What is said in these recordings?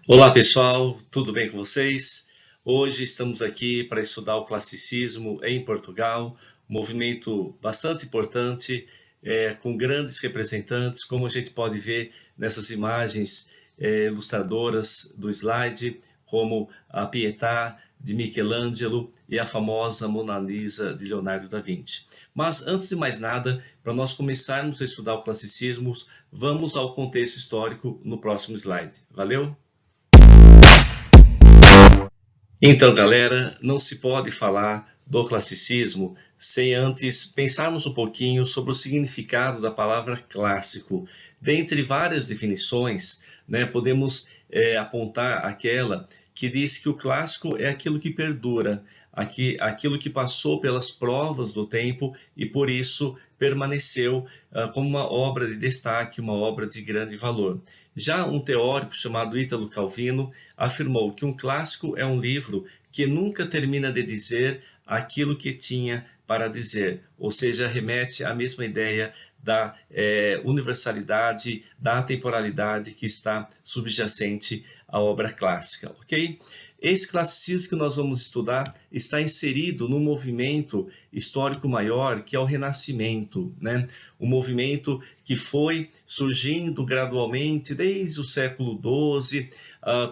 Olá pessoal, tudo bem com vocês? Hoje estamos aqui para estudar o classicismo em Portugal, um movimento bastante importante, com grandes representantes, como a gente pode ver nessas imagens ilustradoras do slide, como a Pietà de Michelangelo e a famosa Mona Lisa de Leonardo da Vinci. Mas antes de mais nada, para nós começarmos a estudar o classicismo, vamos ao contexto histórico no próximo slide. Valeu? Então, galera, não se pode falar do classicismo sem antes pensarmos um pouquinho sobre o significado da palavra clássico. Dentre várias definições, né, podemos apontar aquela que diz que o clássico é aquilo que perdura, aquilo que passou pelas provas do tempo e por isso permaneceu como uma obra de destaque, uma obra de grande valor. Já um teórico chamado Ítalo Calvino afirmou que um clássico é um livro que nunca termina de dizer aquilo que tinha para dizer, ou seja, remete à mesma ideia da universalidade, da temporalidade que está subjacente à obra clássica, ok? Esse classicismo que nós vamos estudar está inserido num movimento histórico maior, que é o Renascimento, né? Um movimento que foi surgindo gradualmente desde o século XII,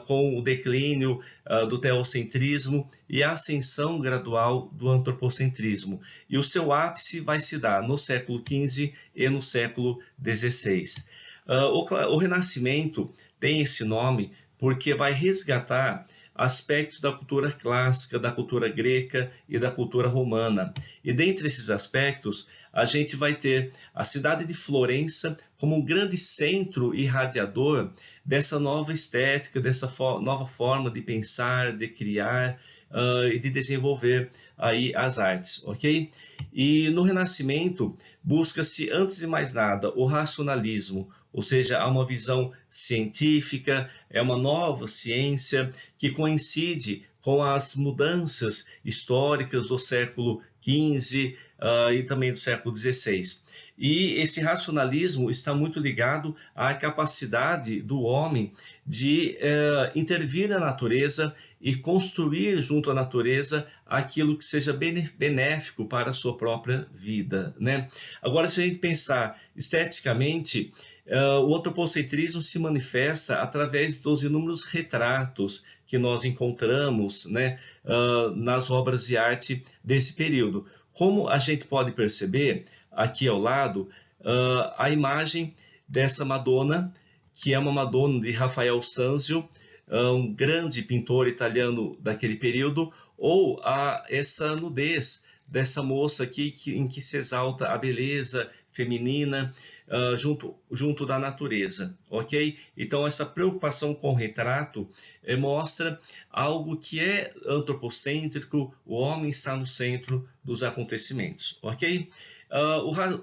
com o declínio do teocentrismo e a ascensão gradual do antropocentrismo. E o seu ápice vai se dar no século XV e no século XVI. O Renascimento tem esse nome porque vai resgatar aspectos da cultura clássica, da cultura greca e da cultura romana. E dentre esses aspectos, a gente vai ter a cidade de Florença como um grande centro irradiador dessa nova estética, dessa nova forma de pensar, de criar e de desenvolver aí as artes, ok? E no Renascimento busca-se, antes de mais nada, o racionalismo, ou seja, há uma visão científica, é uma nova ciência que coincide com as mudanças históricas do século XV e também do século XVI. E esse racionalismo está muito ligado à capacidade do homem de intervir na natureza e construir junto à natureza aquilo que seja benéfico para a sua própria vida, né? Agora, se a gente pensar esteticamente, o antropocentrismo se manifesta através dos inúmeros retratos que nós encontramos, né, nas obras de arte desse período. Como a gente pode perceber, aqui ao lado, a imagem dessa Madonna, que é uma Madonna de Rafael Sanzio, um grande pintor italiano daquele período, ou essa nudez dessa moça aqui em que se exalta a beleza feminina junto da natureza, ok? Então essa preocupação com o retrato mostra algo que é antropocêntrico, o homem está no centro dos acontecimentos, ok?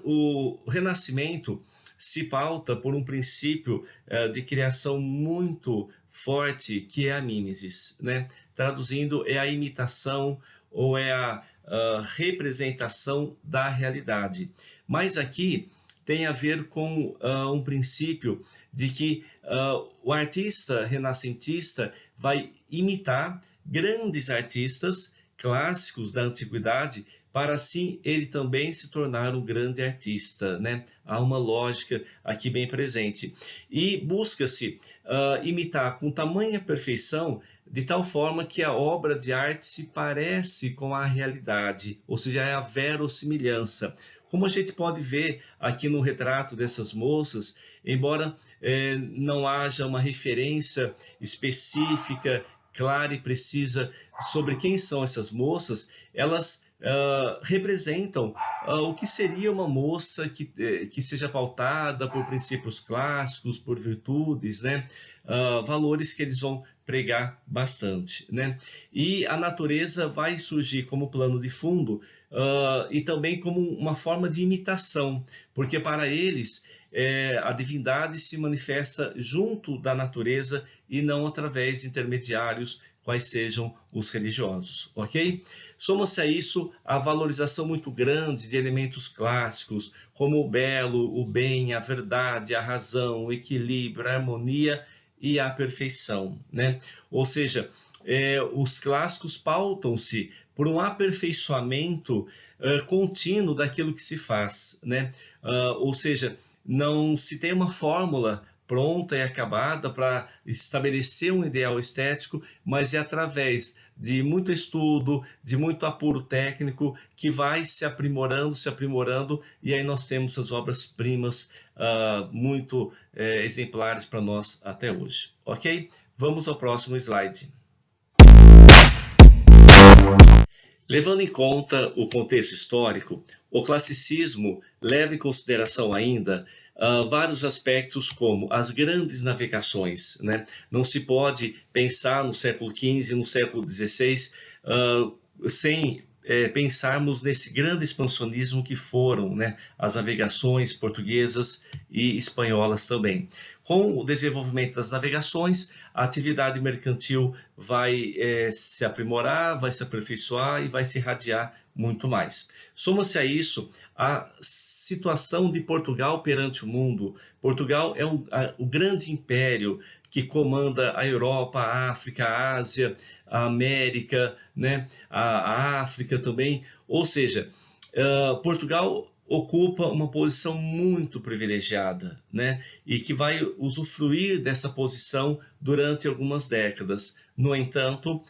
O Renascimento se pauta por um princípio de criação muito forte, que é a mimesis, né? Traduzindo, é a imitação ou é a representação da realidade. Mas aqui tem a ver com um princípio de que o artista renascentista vai imitar grandes artistas clássicos da antiguidade para assim ele também se tornar um grande artista, né? Há uma lógica aqui bem presente. E busca-se imitar com tamanha perfeição, de tal forma que a obra de arte se parece com a realidade, ou seja, é a verossimilhança. Como a gente pode ver aqui no retrato dessas moças, embora não haja uma referência específica, clara e precisa sobre quem são essas moças, elas representam o que seria uma moça que seja pautada por princípios clássicos, por virtudes, né? Valores que eles vão pregar bastante, né? E a natureza vai surgir como plano de fundo e também como uma forma de imitação, porque para eles a divindade se manifesta junto da natureza e não através de intermediários, quais sejam os religiosos, ok? Soma-se a isso a valorização muito grande de elementos clássicos, como o belo, o bem, a verdade, a razão, o equilíbrio, a harmonia e a perfeição, né? Ou seja, os clássicos pautam-se por um aperfeiçoamento contínuo daquilo que se faz, né? Ou seja, não se tem uma fórmula pronta e acabada para estabelecer um ideal estético, mas é através de muito estudo, de muito apuro técnico, que vai se aprimorando, e aí nós temos as obras-primas muito exemplares para nós até hoje. Ok? Vamos ao próximo slide. Levando em conta o contexto histórico, o classicismo leva em consideração ainda vários aspectos como as grandes navegações, né? Não se pode pensar no século XV, no século XVI, sem pensarmos nesse grande expansionismo que foram, né, as navegações portuguesas e espanholas também. Com o desenvolvimento das navegações, a atividade mercantil vai se aprimorar, vai se aperfeiçoar e vai se irradiar muito mais. Soma-se a isso a situação de Portugal perante o mundo. Portugal é o grande império que comanda a Europa, a África, a Ásia, a América, né? a África também. Ou seja, Portugal ocupa uma posição muito privilegiada, né? E que vai usufruir dessa posição durante algumas décadas. No entanto,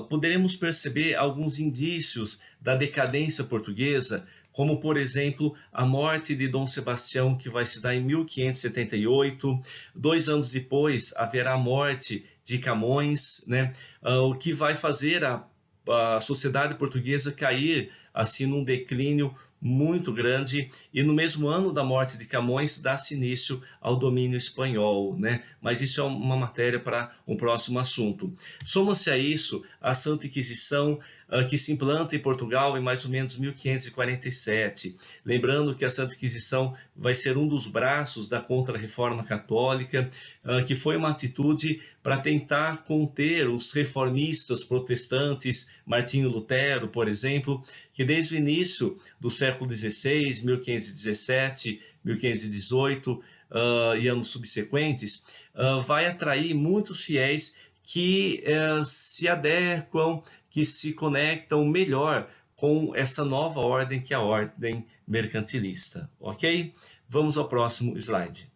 poderemos perceber alguns indícios da decadência portuguesa, como, por exemplo, a morte de Dom Sebastião, que vai se dar em 1578. 2 anos depois, haverá a morte de Camões, né? O que vai fazer a sociedade portuguesa cair assim num declínio muito grande, e no mesmo ano da morte de Camões dá-se início ao domínio espanhol, né? Mas isso é uma matéria para um próximo assunto. Soma-se a isso a Santa Inquisição, que se implanta em Portugal em mais ou menos 1547. Lembrando que a Santa Inquisição vai ser um dos braços da Contra-Reforma Católica, que foi uma atitude para tentar conter os reformistas protestantes, Martinho Lutero, por exemplo, que desde o início do século XVI, 1517, 1518 e anos subsequentes, vai atrair muitos fiéis que se adequam, que se conectam melhor com essa nova ordem, que é a ordem mercantilista. Ok? Vamos ao próximo slide.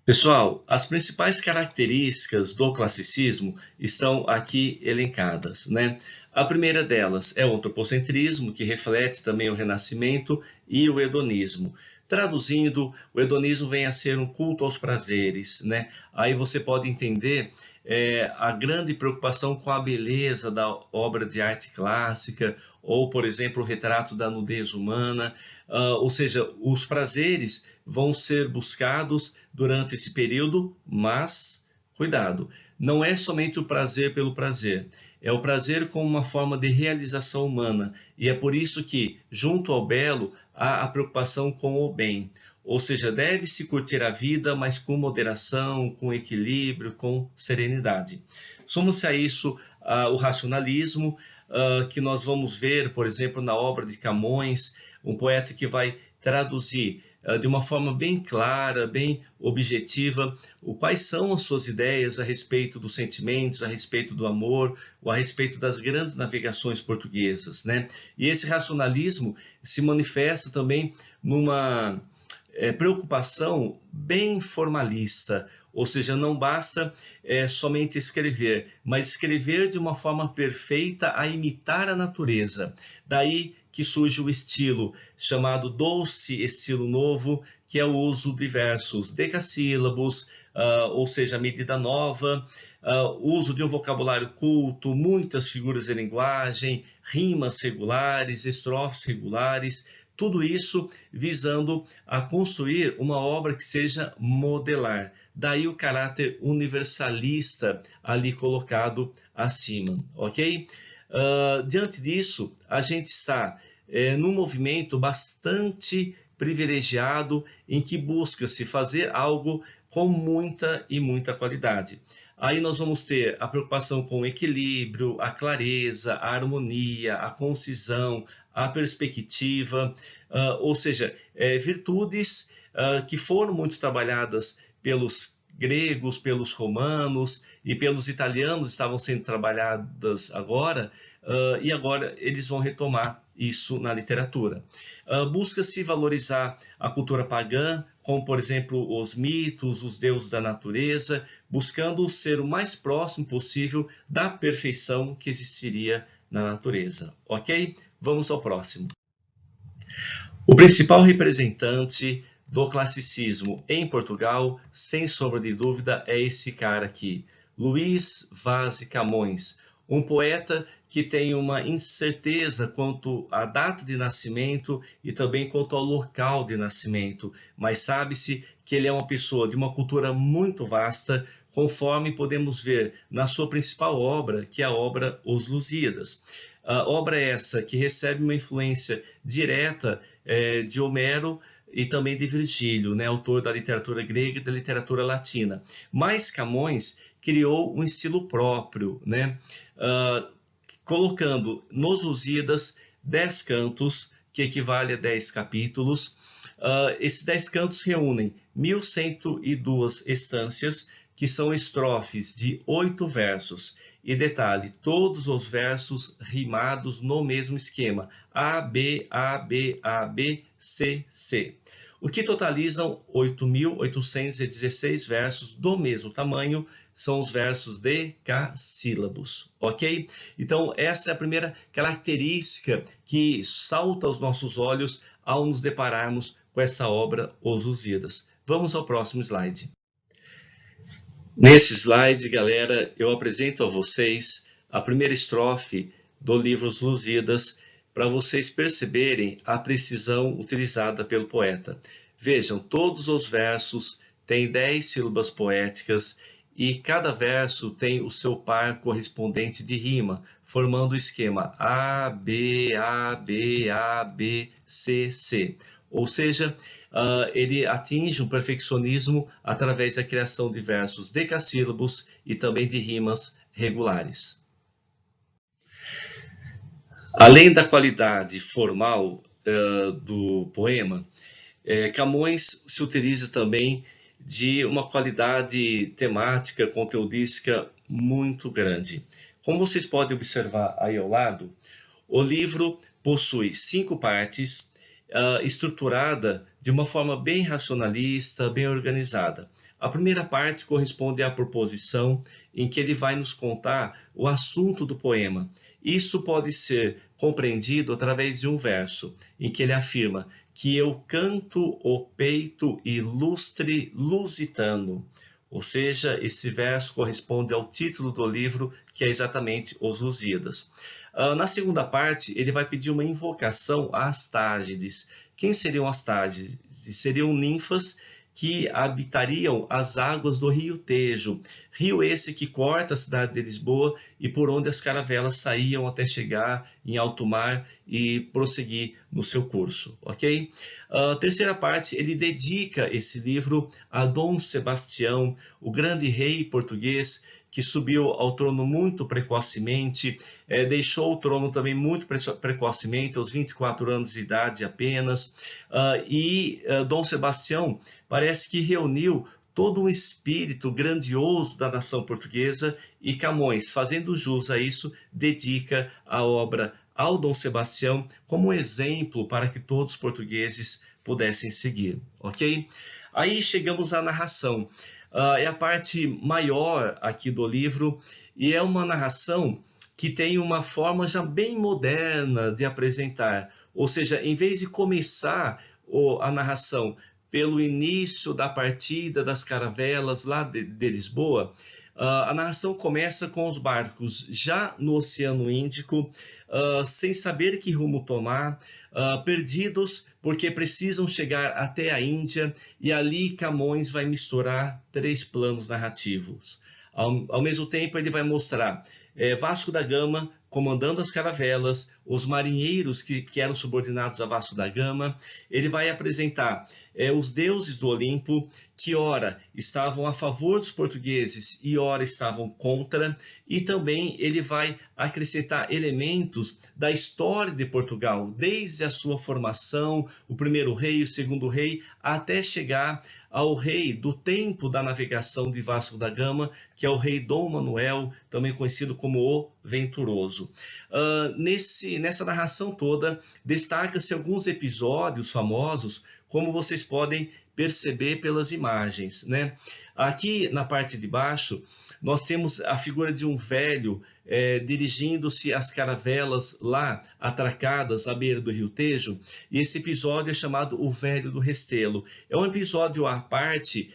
Pessoal, as principais características do classicismo estão aqui elencadas, né? A primeira delas é o antropocentrismo, que reflete também o Renascimento, e o hedonismo. Traduzindo, o hedonismo vem a ser um culto aos prazeres, né? Aí você pode entender a grande preocupação com a beleza da obra de arte clássica, ou, por exemplo, o retrato da nudez humana, ou seja, os prazeres vão ser buscados durante esse período, mas, cuidado, não é somente o prazer pelo prazer, é o prazer como uma forma de realização humana, e é por isso que, junto ao belo, há a preocupação com o bem. Ou seja, deve-se curtir a vida, mas com moderação, com equilíbrio, com serenidade. Soma-se a isso o racionalismo, que nós vamos ver, por exemplo, na obra de Camões, um poeta que vai traduzir de uma forma bem clara, bem objetiva, quais são as suas ideias a respeito dos sentimentos, a respeito do amor, ou a respeito das grandes navegações portuguesas, né? E esse racionalismo se manifesta também numa preocupação bem formalista, ou seja, não basta somente escrever, mas escrever de uma forma perfeita a imitar a natureza. Daí que surge o estilo, chamado doce estilo novo, que é o uso de versos decassílabos, ou seja, medida nova, uso de um vocabulário culto, muitas figuras de linguagem, rimas regulares, estrofes regulares, tudo isso visando a construir uma obra que seja modelar. Daí o caráter universalista ali colocado acima, ok? Diante disso, a gente está num movimento bastante privilegiado em que busca-se fazer algo com muita e muita qualidade. Aí nós vamos ter a preocupação com o equilíbrio, a clareza, a harmonia, a concisão, a perspectiva, ou seja, virtudes que foram muito trabalhadas pelos gregos, pelos romanos e pelos italianos estavam sendo trabalhadas agora, e agora eles vão retomar isso na literatura. Busca-se valorizar a cultura pagã, como, por exemplo, os mitos, os deuses da natureza, buscando ser o mais próximo possível da perfeição que existiria na natureza. Ok? Vamos ao próximo. O principal representante do classicismo em Portugal, sem sombra de dúvida, é esse cara aqui, Luís Vaz de Camões, um poeta que tem uma incerteza quanto à data de nascimento e também quanto ao local de nascimento, mas sabe-se que ele é uma pessoa de uma cultura muito vasta, conforme podemos ver na sua principal obra, que é a obra Os Lusíadas. A obra essa que recebe uma influência direta de Homero e também de Virgílio, né, autor da literatura grega e da literatura latina. Mas Camões criou um estilo próprio, né, colocando nos Lusíadas 10 cantos, que equivale a 10 capítulos. Esses 10 cantos reúnem 1.102 estâncias, que são estrofes de 8 versos. E detalhe, todos os versos rimados no mesmo esquema, A, B, A, B, A, B, C, C. O que totalizam 8.816 versos do mesmo tamanho, são os versos decassílabos, ok? Então, essa é a primeira característica que salta aos nossos olhos ao nos depararmos com essa obra, Os Lusíadas. Vamos ao próximo slide. Nesse slide, galera, eu apresento a vocês a primeira estrofe do livro Os Lusíadas, para vocês perceberem a precisão utilizada pelo poeta. Vejam, todos os versos têm 10 sílabas poéticas e cada verso tem o seu par correspondente de rima, formando o esquema A, B, A, B, A, B, C, C. Ou seja, ele atinge um perfeccionismo através da criação de versos decassílabos e também de rimas regulares. Além da qualidade formal do poema, Camões se utiliza também de uma qualidade temática, conteudística muito grande. Como vocês podem observar aí ao lado, o livro possui 5 partes, estruturada de uma forma bem racionalista, bem organizada. A primeira parte corresponde à proposição, em que ele vai nos contar o assunto do poema. Isso pode ser compreendido através de um verso, em que ele afirma que eu canto o peito ilustre lusitano. Ou seja, esse verso corresponde ao título do livro, que é exatamente Os Lusíadas. Na segunda parte, ele vai pedir uma invocação às Tágides. Quem seriam as Tágides? Seriam ninfas que habitariam as águas do rio Tejo, rio esse que corta a cidade de Lisboa e por onde as caravelas saíam até chegar em alto mar e prosseguir no seu curso, ok? A terceira parte, ele dedica esse livro a Dom Sebastião, o grande rei português, que subiu ao trono muito precocemente, deixou o trono também muito precocemente, aos 24 anos de idade apenas, Dom Sebastião parece que reuniu todo um espírito grandioso da nação portuguesa e Camões, fazendo jus a isso, dedica a obra ao Dom Sebastião como um exemplo para que todos os portugueses pudessem seguir, ok? Aí chegamos à narração. É a parte maior aqui do livro e é uma narração que tem uma forma já bem moderna de apresentar. Ou seja, em vez de começar a narração pelo início da partida das caravelas lá de Lisboa, a narração começa com os barcos já no Oceano Índico, sem saber que rumo tomar, perdidos porque precisam chegar até a Índia, e ali Camões vai misturar 3 planos narrativos. Ao mesmo tempo, ele vai mostrar Vasco da Gama comandando as caravelas, os marinheiros que eram subordinados a Vasco da Gama. Ele vai apresentar os deuses do Olimpo, que ora estavam a favor dos portugueses e ora estavam contra. E também ele vai acrescentar elementos da história de Portugal, desde a sua formação, o primeiro rei, o segundo rei, até chegar ao rei do tempo da navegação de Vasco da Gama, que é o rei Dom Manuel, também conhecido como o Venturoso. Nessa narração toda, destaca-se alguns episódios famosos, como vocês podem perceber pelas imagens, né? Aqui na parte de baixo, nós temos a figura de um velho dirigindo-se às caravelas lá atracadas à beira do Rio Tejo, e esse episódio é chamado O Velho do Restelo. É um episódio à parte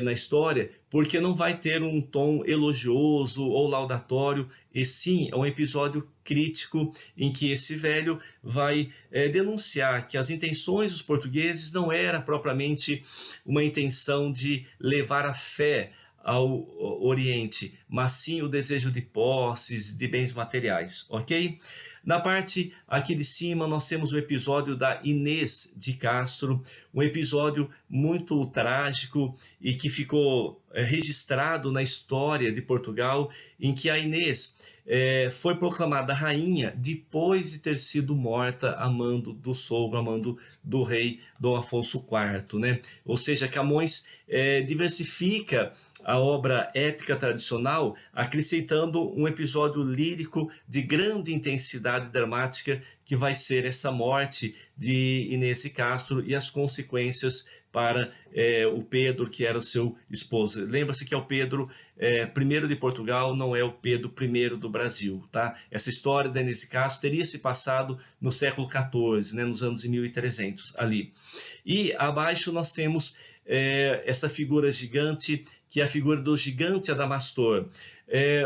na história, porque não vai ter um tom elogioso ou laudatório, e sim é um episódio crítico em que esse velho vai denunciar que as intenções dos portugueses não era propriamente uma intenção de levar a fé ao Oriente, mas sim o desejo de posses, de bens materiais, ok? Na parte aqui de cima nós temos o episódio da Inês de Castro, um episódio muito trágico e que ficou registrado na história de Portugal, em que a Inês foi proclamada rainha depois de ter sido morta a mando do sogro, a mando do rei Dom Afonso IV, né? Ou seja, Camões diversifica a obra épica tradicional, acrescentando um episódio lírico de grande intensidade dramática, que vai ser essa morte de Inês de Castro e as consequências para o Pedro, que era o seu esposo. Lembra-se que é o Pedro I de Portugal, não é o Pedro I do Brasil, tá? Essa história da Inês de Castro teria se passado no século XIV, né, nos anos de 1300 ali. E abaixo nós temos essa figura gigante, que é a figura do gigante Adamastor.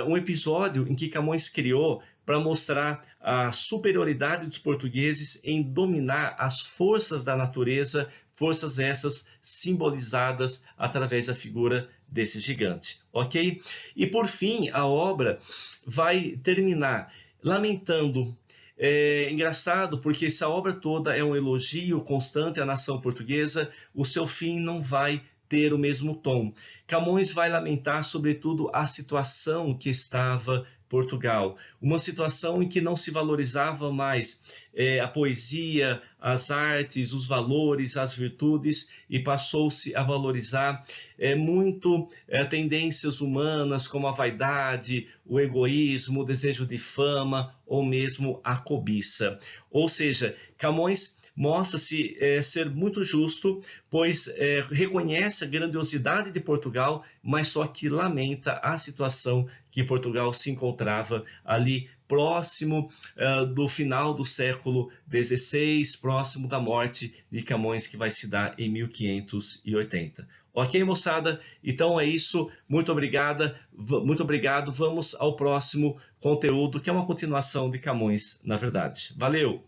Um episódio em que Camões criou para mostrar a superioridade dos portugueses em dominar as forças da natureza, forças essas simbolizadas através da figura desse gigante, ok? E por fim, a obra vai terminar lamentando. É engraçado porque essa obra toda é um elogio constante à nação portuguesa, o seu fim não vai ter o mesmo tom. Camões vai lamentar, sobretudo, a situação que estava Portugal, uma situação em que não se valorizava mais a poesia, as artes, os valores, as virtudes, e passou-se a valorizar muito tendências humanas como a vaidade, o egoísmo, o desejo de fama ou mesmo a cobiça. Ou seja, Camões mostra-se ser muito justo, pois reconhece a grandiosidade de Portugal, mas só que lamenta a situação que Portugal se encontrava ali próximo do final do século XVI, próximo da morte de Camões, que vai se dar em 1580. Ok, moçada? Então é isso. Muito obrigado. Vamos ao próximo conteúdo, que é uma continuação de Camões, na verdade. Valeu!